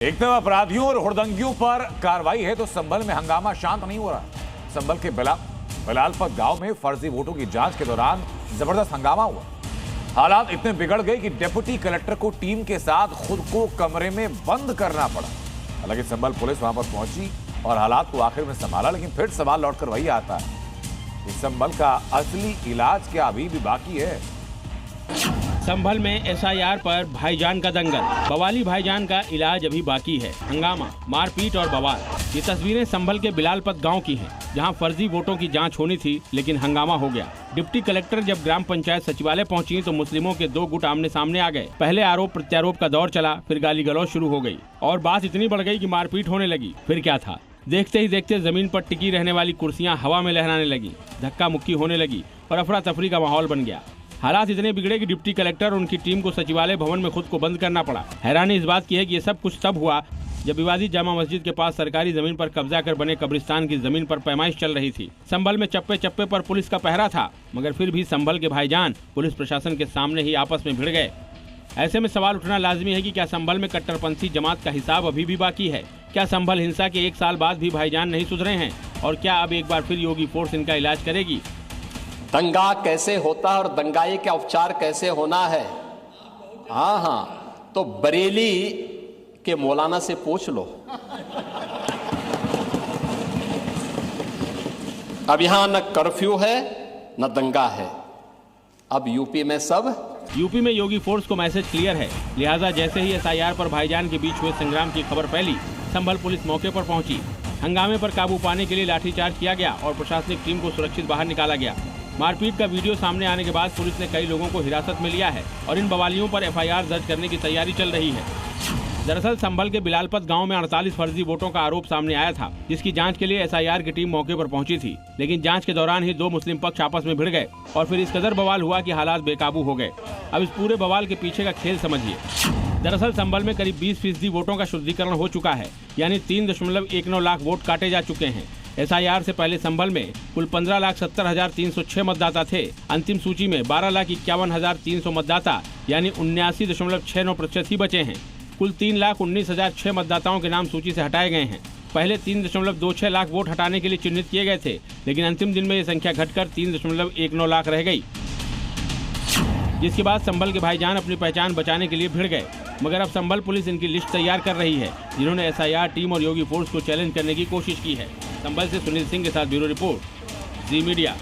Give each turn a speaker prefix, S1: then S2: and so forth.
S1: एक तरफ अपराधियों और हुड़दंगियों पर कार्रवाई है तो संभल में हंगामा शांत नहीं हो रहा। संभल के बिलालपत गांव में फर्जी वोटों की जांच के दौरान जबरदस्त हंगामा हुआ। हालात इतने बिगड़ गए कि डिप्टी कलेक्टर को टीम के साथ खुद को कमरे में बंद करना पड़ा। हालांकि संभल पुलिस वहां पर पहुंची और हालात को आखिर में संभाला, लेकिन फिर सवाल लौटकर वही आता है कि संभल का असली इलाज क्या अभी भी बाकी है।
S2: संभल में एसआईआर पर भाईजान का दंगल, बवाली भाईजान का इलाज अभी बाकी है। हंगामा, मारपीट और बवाल। ये तस्वीरें संभल के बिलालपत गांव की हैं, जहां फर्जी वोटों की जांच होनी थी, लेकिन हंगामा हो गया। डिप्टी कलेक्टर जब ग्राम पंचायत सचिवालय पहुंची तो मुस्लिमों के दो गुट आमने सामने आ गए। पहले आरोप प्रत्यारोप का दौर चला, फिर गाली गलौज शुरू हो गई और बात इतनी बढ़ गई कि मारपीट होने लगी। फिर क्या था, देखते ही देखते जमीन पर टिकी रहने वाली कुर्सियां हवा में लहराने लगी, धक्का मुक्की होने लगी और अफरा तफरी का माहौल बन गया। हालात इतने बिगड़े कि डिप्टी कलेक्टर और उनकी टीम को सचिवालय भवन में खुद को बंद करना पड़ा। हैरानी इस बात की है कि ये सब कुछ तब हुआ जब विवादित जामा मस्जिद के पास सरकारी जमीन पर कब्जा कर बने कब्रिस्तान की जमीन पर पैमाइश चल रही थी। संभल में चप्पे चप्पे पर पुलिस का पहरा था, मगर फिर भी संभल के भाईजान पुलिस प्रशासन के सामने ही आपस में भिड़ गए। ऐसे में सवाल उठना लाजमी है कि क्या संभल में कट्टरपंथी जमात का हिसाब अभी भी बाकी है? क्या संभल हिंसा के 1 साल बाद भी भाईजान नहीं सुधरे हैं? और क्या अब एक बार फिर योगी फोर्स इनका इलाज करेगी?
S3: दंगा कैसे होता है और दंगाई का उपचार कैसे होना है, हाँ, तो बरेली के मौलाना से पूछ लो। अब यहां न कर्फ्यू है न दंगा है। अब यूपी में योगी फोर्स को मैसेज क्लियर है। लिहाजा जैसे ही एसआईआर पर भाईजान के बीच हुए संग्राम की खबर फैली, संभल पुलिस मौके पर पहुंची। हंगामे पर काबू पाने के लिए लाठीचार्ज किया गया और प्रशासनिक टीम को सुरक्षित बाहर निकाला गया। मारपीट का वीडियो सामने आने के बाद पुलिस ने कई लोगों को हिरासत में लिया है और इन बवालियों पर एफआईआर दर्ज करने की तैयारी चल रही है। दरअसल संभल के बिलालपत गांव में 48 फर्जी वोटों का आरोप सामने आया था, जिसकी जांच के लिए एसआईआर की टीम मौके पर पहुंची थी। लेकिन जांच के दौरान ही 2 मुस्लिम पक्ष आपस में भिड़ गए और फिर इस कदर बवाल हुआ कि हालात बेकाबू हो गए। अब इस पूरे बवाल के पीछे का खेल समझिए। दरअसल संभल में करीब 20% वोटों का शुद्धिकरण हो चुका है, यानी 3.19 लाख वोट काटे जा चुके हैं। एसआईआर से पहले संभल में कुल 15,70,306 मतदाता थे। अंतिम सूची में 12,51,300 मतदाता यानी 79.69% ही बचे हैं। कुल 3,19,006 मतदाताओं के नाम सूची से हटाए गए हैं। पहले 3.26 लाख वोट हटाने के लिए चिन्हित किए गए थे, लेकिन अंतिम दिन में ये संख्या घटकर 3.19 लाख रह गई, जिसके बाद संभल के भाईजान अपनी पहचान बचाने के लिए भिड़ गए। मगर अब संभल पुलिस इनकी लिस्ट तैयार कर रही है, जिन्होंने एसआईआर टीम और योगी फोर्स को चैलेंज करने की कोशिश की है। संभल से सुनील सिंह के साथ ब्यूरो रिपोर्ट, जी मीडिया।